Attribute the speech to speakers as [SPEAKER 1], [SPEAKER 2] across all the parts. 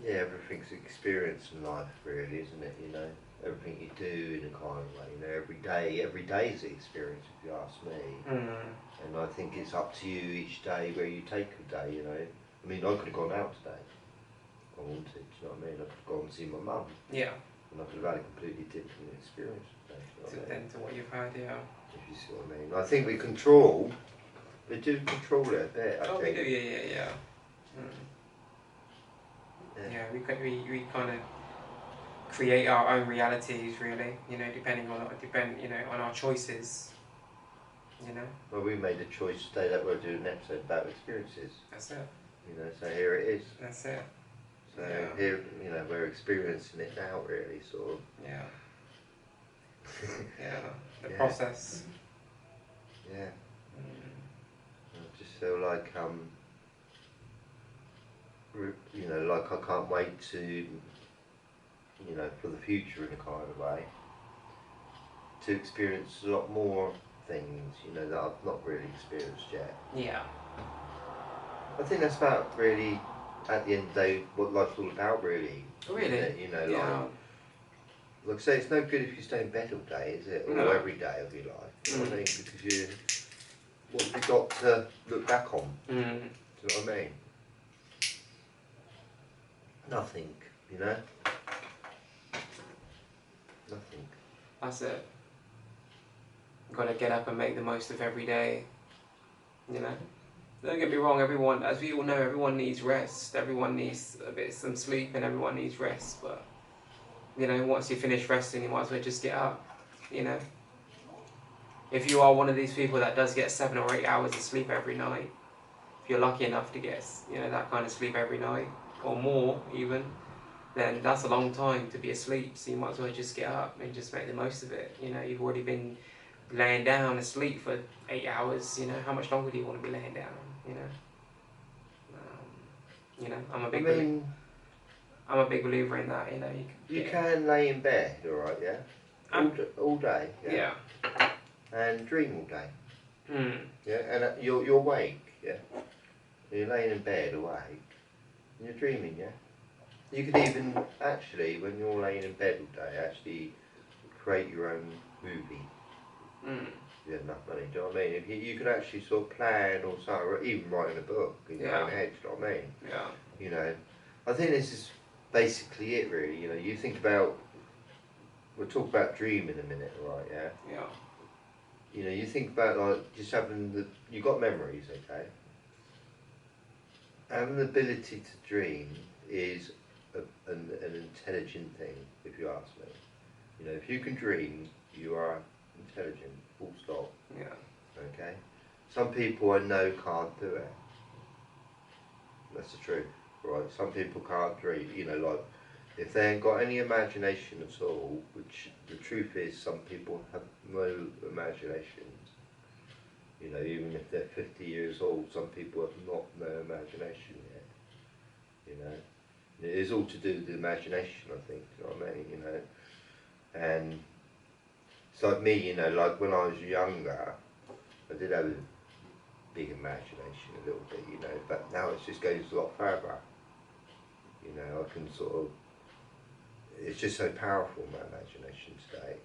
[SPEAKER 1] Yeah, everything's experience in life, really, isn't it? You know, everything you do in a kind of way. You know, every day is an experience, if you ask me.
[SPEAKER 2] Mm.
[SPEAKER 1] And I think it's up to you each day where you take a day. You know, I mean, I could have gone out today. If I wanted. Do you know what I mean? I could have gone and seen my mum.
[SPEAKER 2] Yeah.
[SPEAKER 1] And I could have had a completely different experience today. You know what I mean?
[SPEAKER 2] Than to what you've had, yeah.
[SPEAKER 1] If you see what I mean. I think we do control it a bit. I
[SPEAKER 2] Oh, we
[SPEAKER 1] think.
[SPEAKER 2] do, yeah. Mm. Yeah, we kind of create our own realities, really. You know, depending on on our choices. You know.
[SPEAKER 1] Well, we made a choice today that we're doing an episode about experiences.
[SPEAKER 2] That's it.
[SPEAKER 1] You know, so here it is.
[SPEAKER 2] That's it.
[SPEAKER 1] So
[SPEAKER 2] Yeah.
[SPEAKER 1] here, you know, we're experiencing it now, really, sort of.
[SPEAKER 2] Yeah. Yeah. The
[SPEAKER 1] Yeah.
[SPEAKER 2] process.
[SPEAKER 1] Yeah.
[SPEAKER 2] Mm.
[SPEAKER 1] I just feel like you know, like I can't wait to, you know, for the future in a kind of way, to experience a lot more things, you know, that I've not really experienced yet.
[SPEAKER 2] Yeah.
[SPEAKER 1] I think that's about really, at the end of the day, what life's all about, really.
[SPEAKER 2] Really?
[SPEAKER 1] You know,
[SPEAKER 2] Yeah.
[SPEAKER 1] like I say, it's no good if you stay in bed all day, is it? Or
[SPEAKER 2] No.
[SPEAKER 1] every day of your life. You know what I mean? Because what have you got to look back on?
[SPEAKER 2] Mm.
[SPEAKER 1] Do you know what I mean? Nothing, you know? Nothing.
[SPEAKER 2] That's it. Gotta get up and make the most of every day. You know? Don't get me wrong, everyone, as we all know, everyone needs rest. Everyone needs some sleep and everyone needs rest. But, you know, once you finish resting, you might as well just get up. You know? If you are one of these people that does get 7 or 8 hours of sleep every night, if you're lucky enough to get, you know, that kind of sleep every night, or more even, then that's a long time to be asleep. So you might as well just get up and just make the most of it. You know, you've already been laying down asleep for 8 hours. You know, how much longer do you want to be laying down? You know, I'm a big believer in that. You know,
[SPEAKER 1] you can lay in bed, all right, yeah, all day, yeah, and dream all day, yeah, and you're awake, yeah. You're laying in bed awake, and you're dreaming, yeah. You could even actually, when you're laying in bed all day, actually create your own movie. You had enough money, do you know what I mean? If you could actually sort of plan or something, or even writing a book in your own head, do you know what I mean?
[SPEAKER 2] Yeah.
[SPEAKER 1] You know, I think this is basically it, really. You know, you think about, we'll talk about dream in a minute, right? Yeah.
[SPEAKER 2] Yeah.
[SPEAKER 1] You know, you think about like just having you got memories, okay? Having the ability to dream is an intelligent thing, if you ask me. You know, if you can dream, you are intelligent, full stop.
[SPEAKER 2] Yeah.
[SPEAKER 1] Okay? Some people I know can't do it. That's the truth, right? Some people can't dream, you know, like, if they ain't got any imagination at all, which the truth is some people have no imagination. You know, even if they're 50 years old, some people have no imagination yet. You know, it is all to do with the imagination, I think. You know what I mean? You know, and it's like me. You know, like when I was younger, I did have a big imagination a little bit. You know, but now it just goes a lot further. You know, I can sort of. It's just so powerful, my imagination today.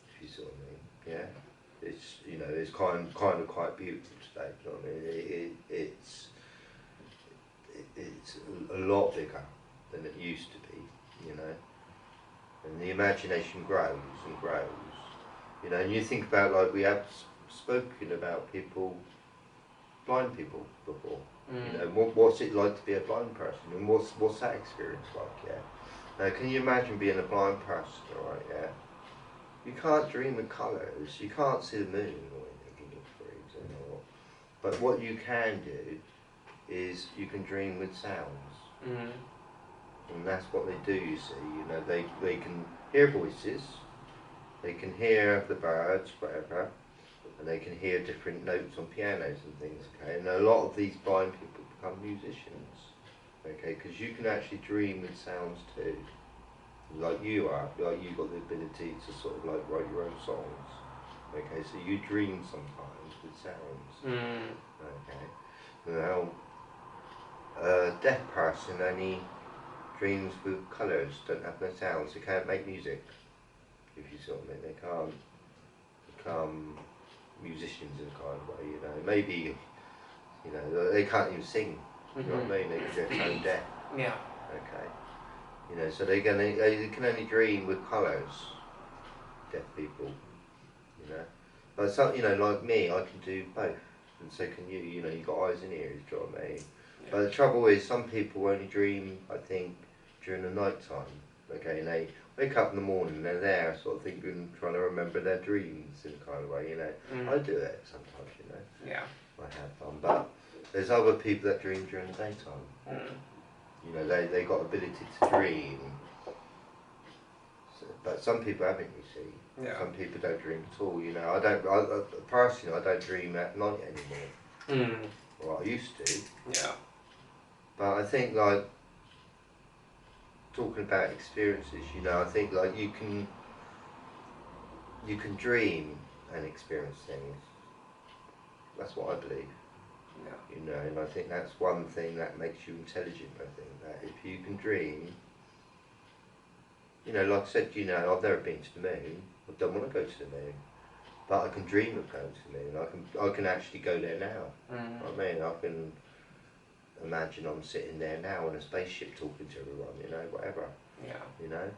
[SPEAKER 1] If you see what I mean, yeah. It's, you know, it's kind of quite beautiful today. Do you know what I mean? It's a lot bigger than it used to be. You know, and the imagination grows and grows. You know, and you think about, like, we have spoken about blind people before. You know, what's it like to be a blind person, and what's that experience like? Yeah. Now, can you imagine being a blind person? All right, yeah. You can't dream in colours, you can't see the moon or anything, for example. But what you can do is you can dream with sounds. And that's what they do, you see. You know, they can hear voices, they can hear the birds, whatever, and they can hear different notes on pianos and things, okay? And a lot of these blind people become musicians, okay? Because you can actually dream with sounds too. Like you are, like you've got the ability to sort of like write your own songs. Okay, so you dream sometimes with sounds. Okay. Now, a deaf person only dreams with colours don't have no sounds. They can't make music. If you sort of mean, they can't become musicians in a kind of way. You know, maybe they can't even sing. You know what I mean? They're tone deaf.
[SPEAKER 2] Yeah.
[SPEAKER 1] Okay. You know, so they can only dream with colours. Deaf people. You know, but some, like me, I can do both, and so can you. You know, you've got eyes and ears. Do you know what I mean? Yeah. But the trouble is, some people only dream, I think, during the night time. Okay, and they wake up in the morning and they're there, sort of thinking, trying to remember their dreams in a kind of way. You know, I do it sometimes. You know.
[SPEAKER 2] Yeah.
[SPEAKER 1] I have fun, but there's other people that dream during the daytime. You know, they got ability to dream. So, but some people haven't, you see.
[SPEAKER 2] Yeah.
[SPEAKER 1] Some people don't dream at all. You know, I personally, I don't dream at night anymore. Well, I used to.
[SPEAKER 2] Yeah.
[SPEAKER 1] But I think, like, talking about experiences, you know, I think like you can dream and experience things. That's what I believe.
[SPEAKER 2] Yeah.
[SPEAKER 1] You know, and I think that's one thing that makes you intelligent. I think that if you can dream, you know, like I said, you know, I've never been to the moon. I don't want to go to the moon, but I can dream of going to the moon. I can actually go there now. You know what I mean, I can imagine I'm sitting there now in a spaceship talking to everyone. You know, whatever.
[SPEAKER 2] Yeah.
[SPEAKER 1] You know.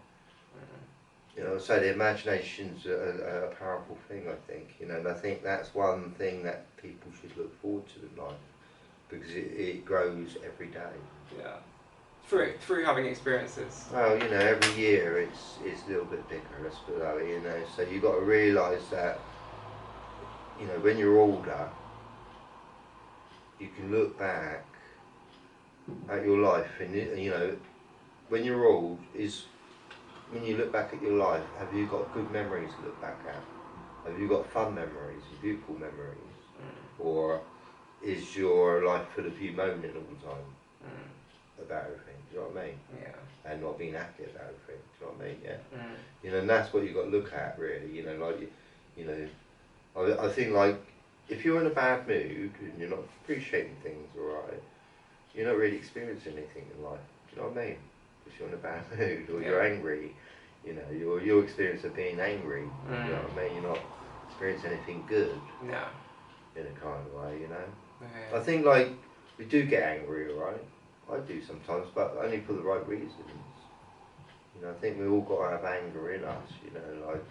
[SPEAKER 1] You know, so the imagination's a powerful thing, I think, you know, and I think that's one thing that people should look forward to in life, because it grows every day.
[SPEAKER 2] Yeah. Through having experiences.
[SPEAKER 1] Well, you know, every year it's a little bit bigger, let's put it that way, you know, so you've got to realise that, you know, when you're older, you can look back at your life, and, you know, when you're old, when you look back at your life, have you got good memories to look back at? Have you got fun memories, beautiful memories? Or is your life full of you moaning all the time about everything? Do you know what I mean?
[SPEAKER 2] Yeah.
[SPEAKER 1] And not being happy about everything. Do you know what I mean? Yeah. You know, and that's what you've got to look at, really. You know, like, you know, I think, like, if you're in a bad mood and you're not appreciating things, alright, you're not really experiencing anything in life. Do you know what I mean? If you're in a bad mood or you're angry, you know, your experience of being angry, you know what I mean? You're not experiencing anything good.
[SPEAKER 2] No.
[SPEAKER 1] In a kind of way, you know.
[SPEAKER 2] Yeah.
[SPEAKER 1] I think, like, we do get angry, alright? I do sometimes, but only for the right reasons. You know, I think we all got to have anger in us, you know, like,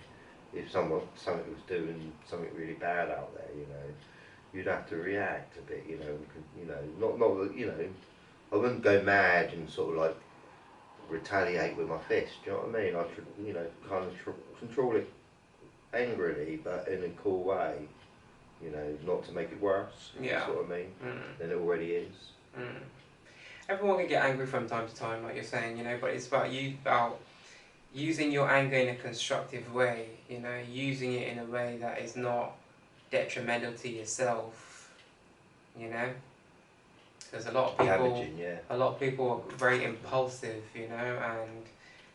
[SPEAKER 1] if something was doing something really bad out there, you know, you'd have to react a bit, you know, not, you know, I wouldn't go mad and sort of like retaliate with my fist, do you know what I mean? I should, you know, kind of control it angrily, but in a cool way, you know, not to make it worse.
[SPEAKER 2] Yeah.
[SPEAKER 1] You know what I mean? Than it already is.
[SPEAKER 2] Everyone can get angry from time to time, like you're saying, you know, but it's about using your anger in a constructive way, you know, using it in a way that is not detrimental to yourself, you know. Because a lot of people are very impulsive, you know, and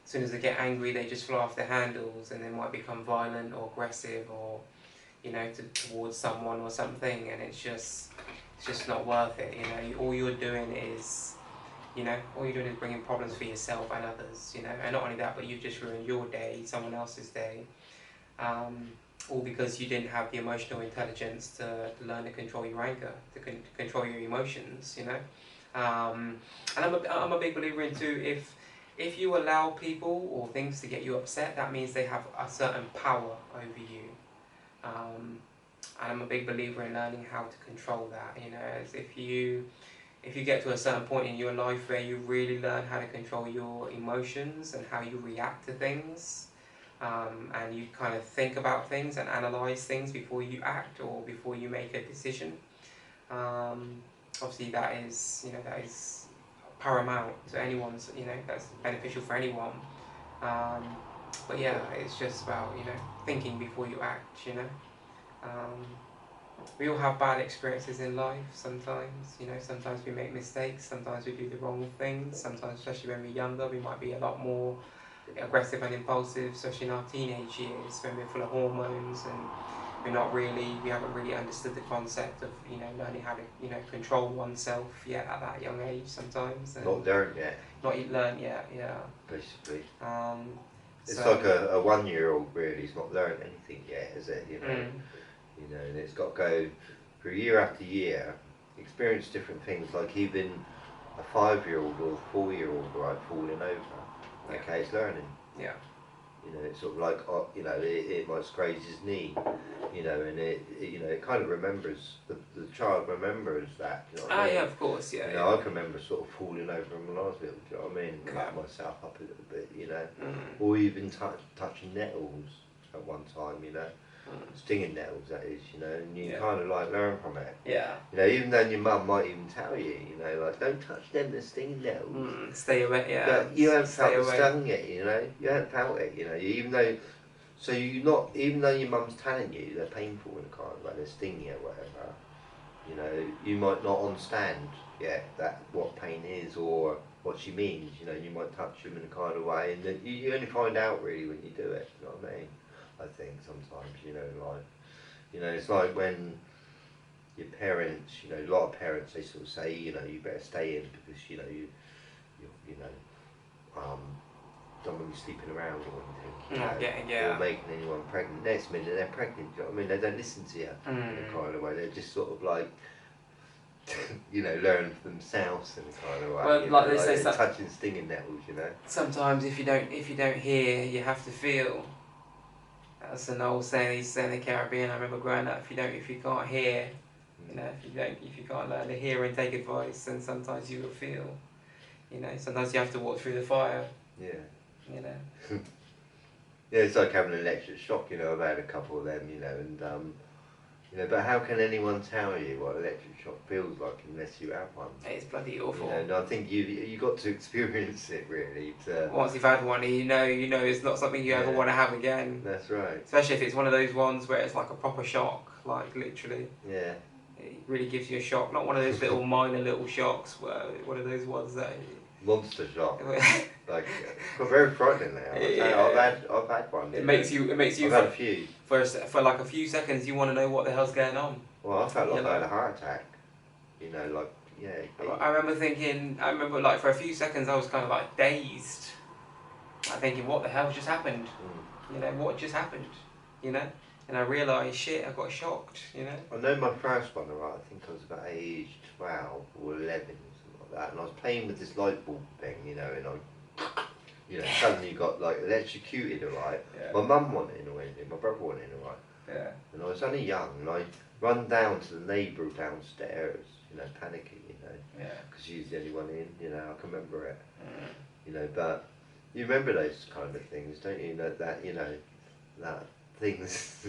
[SPEAKER 2] as soon as they get angry, they just fly off the handles, and they might become violent or aggressive, or, you know, towards someone or something, and it's just not worth it, you know. All you're doing is bringing problems for yourself and others, you know. And not only that, but you've just ruined your day, someone else's day, all because you didn't have the emotional intelligence to learn to control your anger, to control your emotions, you know. And I'm a big believer in too, if you allow people or things to get you upset, that means they have a certain power over you. And I'm a big believer in learning how to control that, you know. As if you get to a certain point in your life where you really learn how to control your emotions and how you react to things, and you kind of think about things and analyse things before you act or before you make a decision, obviously that is paramount to anyone's, you know, that's beneficial for anyone. But yeah, it's just about, you know, thinking before you act, you know. We all have bad experiences in life sometimes, you know. Sometimes we make mistakes, sometimes we do the wrong things, sometimes, especially when we're younger, we might be a lot more aggressive and impulsive, especially in our teenage years when we're full of hormones and we haven't really understood the concept of, you know, learning how to, you know, control oneself yet at that young age sometimes. And
[SPEAKER 1] Not learned yet.
[SPEAKER 2] Not learned yet, yeah.
[SPEAKER 1] Basically. It's
[SPEAKER 2] So,
[SPEAKER 1] like a 1-year-old really. He's not learned anything yet, is it? You know. You know, and it's got to go through year after year, experience different things. Like even a 5-year-old or a 4-year-old, right, falling over. Okay, it's learning.
[SPEAKER 2] Yeah.
[SPEAKER 1] You know, it's sort of like, you know, it might scrape his knee, you know, and you know, it kind of remembers, the child remembers that, you know what I mean?
[SPEAKER 2] Yeah, of course, yeah.
[SPEAKER 1] You know, I can remember sort of falling over when I was little, do you know what I mean? Cut myself up a little bit, you know, or even touching nettles at one time, you know, stinging nettles, that is, you know, and you kind of like learn from it.
[SPEAKER 2] Yeah.
[SPEAKER 1] You know, even though your mum might even tell you, you know, like, don't touch them, they're stinging nettles.
[SPEAKER 2] Stay away, yeah.
[SPEAKER 1] But you haven't felt the stung yet, you know, you haven't felt it, you know, even though, so you're not, even though your mum's telling you they're painful in a kind of way, they're stinging or whatever, you know, you might not understand yet that what pain is or what she means, you know, you might touch them in a kind of way, and then you only find out really when you do it, you know what I mean? I think sometimes, you know, like, you know, it's like when your parents, you know, a lot of parents, they sort of say, you know, you better stay in because, you know, you know, don't want you sleeping around or anything, you know, or making anyone pregnant. Next minute they're pregnant, you know what I mean? They don't listen to you in a kind of way. They're just sort of like, you know, learn for themselves in a kind of way.
[SPEAKER 2] Well, like
[SPEAKER 1] know,
[SPEAKER 2] they say,
[SPEAKER 1] touching stinging nettles, you know.
[SPEAKER 2] Sometimes if you don't hear, you have to feel. That's an old saying. He's saying in the Caribbean. I remember growing up. If you can't hear, you know, if you can't learn to hear and take advice, then sometimes you will feel. You know, sometimes you have to walk through the fire.
[SPEAKER 1] Yeah.
[SPEAKER 2] You know.
[SPEAKER 1] Yeah, it's like having an electric shock. You know, I've had a couple of them. You know, and you know, but how can anyone tell you what electric shock feels like unless you have one?
[SPEAKER 2] It's bloody awful.
[SPEAKER 1] You know, and I think you got to experience it really.
[SPEAKER 2] Once you've had one, you know it's not something you ever want to have again.
[SPEAKER 1] That's right.
[SPEAKER 2] Especially if it's one of those ones where it's like a proper shock, like literally.
[SPEAKER 1] Yeah.
[SPEAKER 2] It really gives you a shock, not one of those little minor little shocks, where one of those ones that.
[SPEAKER 1] Monster shock. Like, very frightening now. I've had one.
[SPEAKER 2] It makes you.
[SPEAKER 1] I've had a few.
[SPEAKER 2] For like a few seconds, you want to know what the hell's going on.
[SPEAKER 1] Well, I felt like I had a heart attack. You know, like, yeah.
[SPEAKER 2] I remember like for a few seconds I was kind of like dazed. Like thinking, what the hell just happened? You know, what just happened? You know? And I realised, shit, I got shocked, you know?
[SPEAKER 1] I know my first one, right, I think I was about age 12 or 11 or something like that, and I was playing with this light bulb thing, you know, and suddenly got like electrocuted, alright? Yeah. My mum went in or anything, my brother went in, alright? Yeah. And I was only young, and I run down to the neighbour downstairs, you know, panicking, you know, because she's the only one in, you know, I can remember it, you know, but you remember those kind of things, don't you? That you know, that things,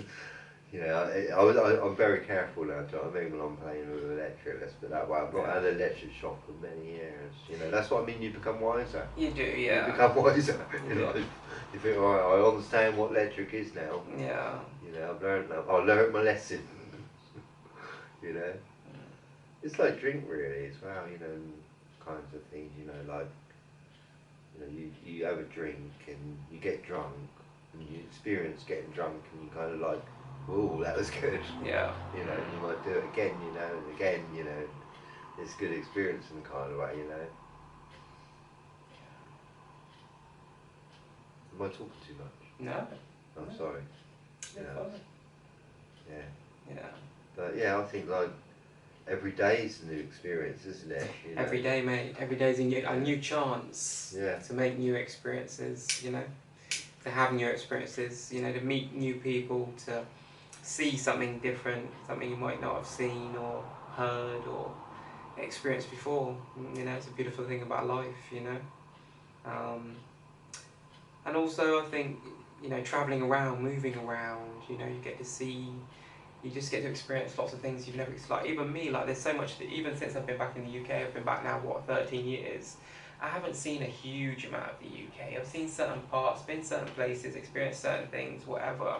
[SPEAKER 1] you know, I'm very careful now, do you know what I mean, when I'm playing with electric, let's put it that way. I've not had an electric shock for many years, you know, that's what I mean, you become wiser.
[SPEAKER 2] You do, yeah.
[SPEAKER 1] You become wiser, you know, you think, alright, I understand what electric is now.
[SPEAKER 2] Yeah.
[SPEAKER 1] You know, I learned my lesson, you know. It's like drink really as well, you know, kinds of things, you know, like, you know, you have a drink and you get drunk and you experience getting drunk and you kind of like, oh, that was good.
[SPEAKER 2] Yeah.
[SPEAKER 1] You know, and you might do it again, you know, and again, you know, it's a good experience in a kind of way, you know. Am I talking too much?
[SPEAKER 2] No.
[SPEAKER 1] I'm sorry.
[SPEAKER 2] Yeah.
[SPEAKER 1] Yeah. But yeah, I think like every day is a new experience, isn't it? You know?
[SPEAKER 2] Every day, mate. Every day is a new chance to make new experiences, you know, to have new experiences, you know, to meet new people, to see something different, something you might not have seen or heard or experienced before. You know, it's a beautiful thing about life, you know. And also I think, you know, travelling around, moving around, you know, you just get to experience lots of things you've never, like even me, like there's so much that even since I've been back in the UK, I've been back now, 13 years, I haven't seen a huge amount of the UK. I've seen certain parts, been certain places, experienced certain things, whatever.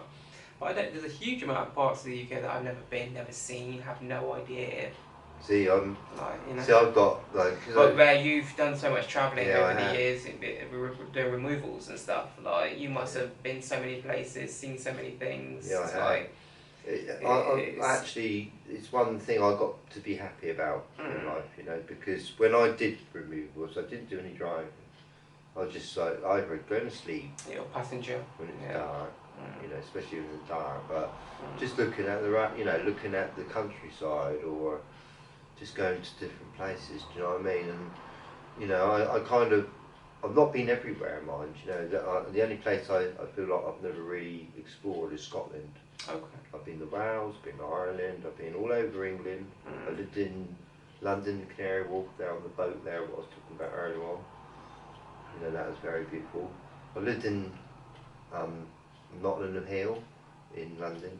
[SPEAKER 2] But there's a huge amount of parts of the UK that I've never been, never seen, have no idea.
[SPEAKER 1] See,
[SPEAKER 2] like, you know,
[SPEAKER 1] I've got like.
[SPEAKER 2] But where you've done so much travelling over the years, doing removals and stuff, like you must have been so many places, seen so many things.
[SPEAKER 1] Yeah,
[SPEAKER 2] it's like,
[SPEAKER 1] Actually, it's one thing I got to be happy about in life, you know, because when I did removals, I didn't do any driving. I was just like either going to sleep,
[SPEAKER 2] passenger,
[SPEAKER 1] when it's dark, you know, especially when it's dark, but just looking at looking at the countryside, or just going to different places. Do you know what I mean? And you know, I've not been everywhere, mind. You know, the only place I feel like I've never really explored is Scotland.
[SPEAKER 2] Okay.
[SPEAKER 1] I've been to Wales, been to Ireland, I've been all over England. I lived in London, Canary Wharf, there on the boat there, what I was talking about earlier on. You know, that was very beautiful. I lived in Nottingham Hill in London.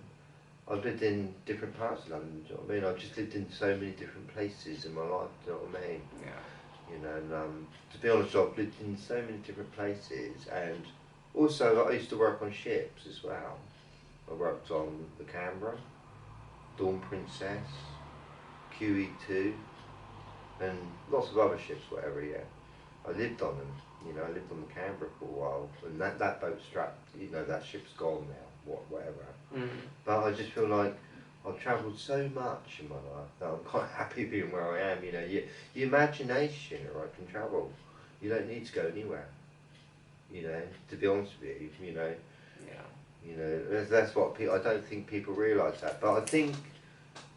[SPEAKER 1] I've lived in different parts of London, do you know what I mean? I've just lived in so many different places in my life, do you know what I mean?
[SPEAKER 2] Yeah.
[SPEAKER 1] You know, and to be honest, I've lived in so many different places, and also I used to work on ships as well. I worked on the Canberra, Dawn Princess, QE2, and lots of other ships, whatever, yeah. I lived on them, you know, I lived on the Canberra for a while, and that boat's strapped, you know, that ship's gone now, whatever. But I just feel like I've travelled so much in my life that I'm quite happy being where I am, you know. Your imagination, or I can travel. You don't need to go anywhere, you know, to be honest with you know.
[SPEAKER 2] Yeah.
[SPEAKER 1] You know, that's what I don't think people realise that. But I think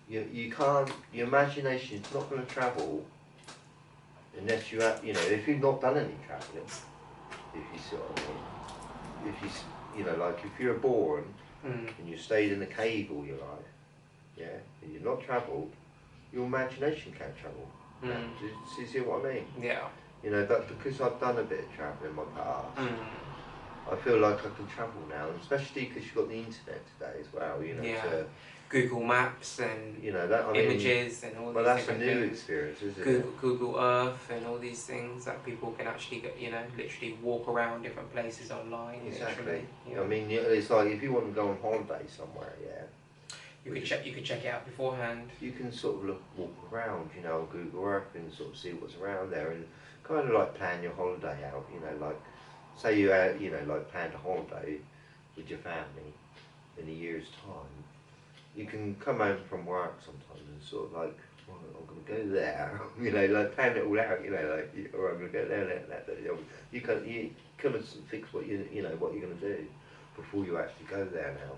[SPEAKER 1] you can't, your imagination's not going to travel unless you have, you know, if you've not done any travelling, if you see what I mean. If you know, like if you're born and you stayed in a cave all your life, yeah, and you've not travelled, your imagination can't travel. Do you see what I mean?
[SPEAKER 2] Yeah.
[SPEAKER 1] You know, but because I've done a bit of travelling in my past, I feel like I can travel now, and especially because you've got the internet today as well, you know.
[SPEAKER 2] Yeah.
[SPEAKER 1] To,
[SPEAKER 2] Google Maps and
[SPEAKER 1] you know, that, I
[SPEAKER 2] images
[SPEAKER 1] mean,
[SPEAKER 2] and all
[SPEAKER 1] well,
[SPEAKER 2] these
[SPEAKER 1] that's a
[SPEAKER 2] different
[SPEAKER 1] new
[SPEAKER 2] things.
[SPEAKER 1] experience, isn't it?
[SPEAKER 2] Google Earth and all these things that people can actually get, you know, literally walk around different places online.
[SPEAKER 1] Exactly.
[SPEAKER 2] Literally, yeah.
[SPEAKER 1] I mean, it's like if you want to go on holiday somewhere, yeah.
[SPEAKER 2] You could check it out beforehand.
[SPEAKER 1] You can sort of walk around, you know, on Google Earth and sort of see what's around there, and kind of like plan your holiday out, you know, like say you had, you know, like planned a holiday with your family in a year's time. You can come home from work sometimes and sort of like, well, I'm going to go there, you know, like plan it all out, you know, like, or I'm going to go there, that. You kind of fix what you know what you're going to do before you actually go there now,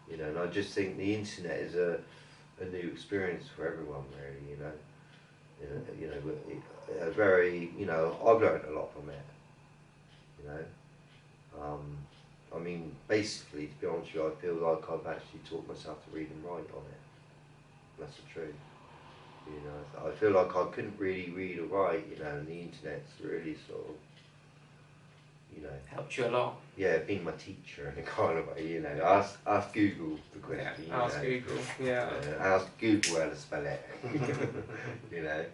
[SPEAKER 1] you know. And I just think the internet is a new experience for everyone, really, you know. You know, a very, you know, I've learned a lot from it, you know. I mean, basically, to be honest with you, I feel like I've actually taught myself to read and write on it. That's the truth. You know, I feel like I couldn't really read or write, you know, and the internet's really sort of, you know,
[SPEAKER 2] helped you a lot.
[SPEAKER 1] Yeah, being my teacher in a kind of way, you know. Ask Google the question.
[SPEAKER 2] Yeah, ask Google, yeah.
[SPEAKER 1] Ask Google how to spell it, you know.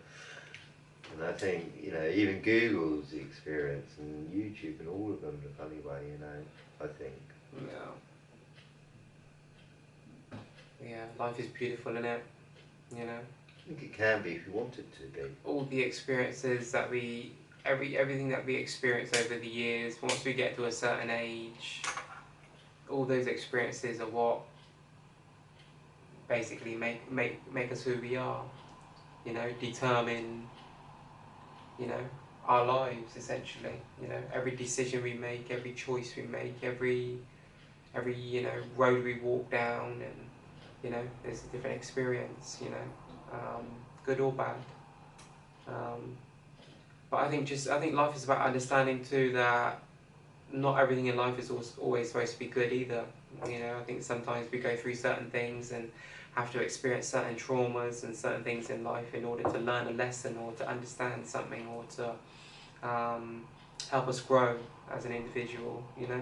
[SPEAKER 1] And I think, you know, even Google's the experience, and YouTube and all of them the funny way, you know, I think.
[SPEAKER 2] Yeah. Yeah, life is beautiful, isn't it? You know?
[SPEAKER 1] I think it can be if you want it to be.
[SPEAKER 2] All the experiences that everything that we experience over the years, once we get to a certain age, all those experiences are what basically make us who we are. You know, determine, you know, our lives essentially. You know, every decision we make, every choice we make, every you know road we walk down, and you know, there's a different experience. You know, good or bad. But I think life is about understanding too that not everything in life is always supposed to be good either. You know, I think sometimes we go through certain things and have to experience certain traumas and certain things in life in order to learn a lesson or to understand something or to help us grow as an individual, you know,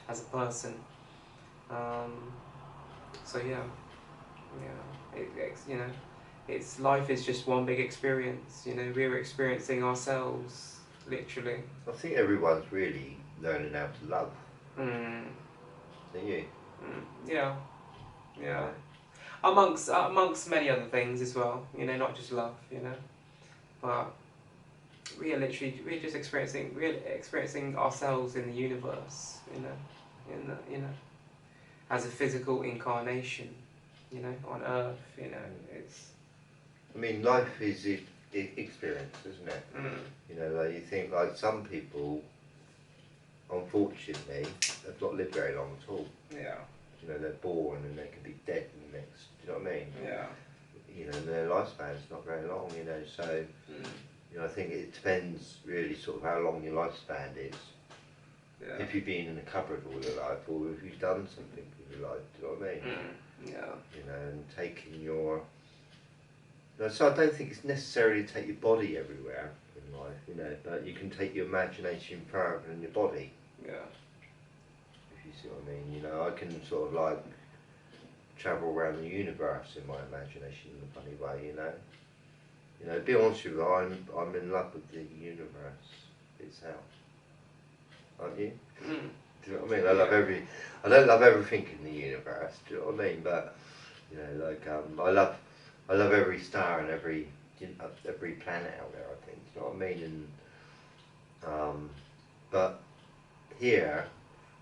[SPEAKER 2] as a person. So yeah, you know, it's life is just one big experience. You know, we're experiencing ourselves literally.
[SPEAKER 1] I think everyone's really learning how to love. Don't you?
[SPEAKER 2] Yeah, yeah. Amongst many other things as well. You know, not just love. You know, but we're just experiencing ourselves in the universe. You know, as a physical incarnation. you know, on earth, you know, it's...
[SPEAKER 1] I mean, life is experience, isn't it?
[SPEAKER 2] Mm.
[SPEAKER 1] You know, like you think like some people, unfortunately, have not lived very long at all.
[SPEAKER 2] Yeah.
[SPEAKER 1] You know, they're born and they can be dead in the next, do you know what I mean?
[SPEAKER 2] Yeah.
[SPEAKER 1] You know, their lifespan's not very long, you know, so, you know, I think it depends really sort of how long your lifespan is.
[SPEAKER 2] Yeah.
[SPEAKER 1] If you've been in a cupboard all your life, or if you've done something with your life, do you know what I mean?
[SPEAKER 2] Yeah.
[SPEAKER 1] You know, and taking your... No, so I don't think it's necessarily to take your body everywhere in life, you know, but you can take your imagination further than your body.
[SPEAKER 2] Yeah.
[SPEAKER 1] If you see what I mean, you know, I can sort of like travel around the universe in my imagination in a funny way, you know. You know, to be honest with you, I'm in love with the universe itself. Aren't you?
[SPEAKER 2] Mm.
[SPEAKER 1] Do you know what I mean? I don't love everything in the universe, do you know what I mean? But, you know, like, I love every star and every planet out there, I think, do you know what I mean? And, but here,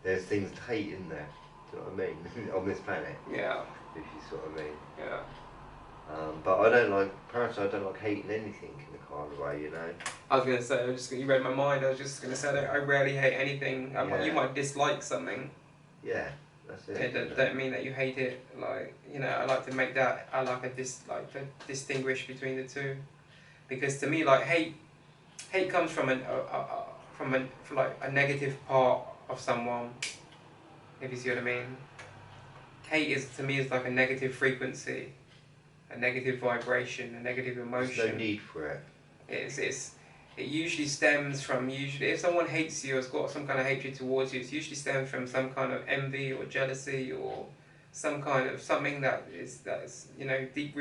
[SPEAKER 1] there's things to hate in there, do you know what I mean? On this planet.
[SPEAKER 2] Yeah.
[SPEAKER 1] If you see what I mean.
[SPEAKER 2] Yeah.
[SPEAKER 1] But I don't like, personally, I don't like hating anything in a kind of way, you know.
[SPEAKER 2] I was gonna say, you read my mind. I was just gonna say that I rarely hate anything. You might dislike something.
[SPEAKER 1] Yeah, that's it.
[SPEAKER 2] It don't mean that you hate it. Like, you know, I like to make that. I like to distinguish between the two, because to me, like hate comes from like a negative part of someone. If you see what I mean. Hate to me is like a negative frequency, a negative vibration, a negative emotion.
[SPEAKER 1] There's no need for it.
[SPEAKER 2] It usually stems from, if someone hates you or has got some kind of hatred towards you, it usually stems from some kind of envy or jealousy or some kind of something that's you know, deep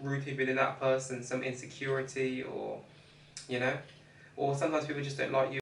[SPEAKER 2] rooted within that person, some insecurity, or you know, or sometimes people just don't like you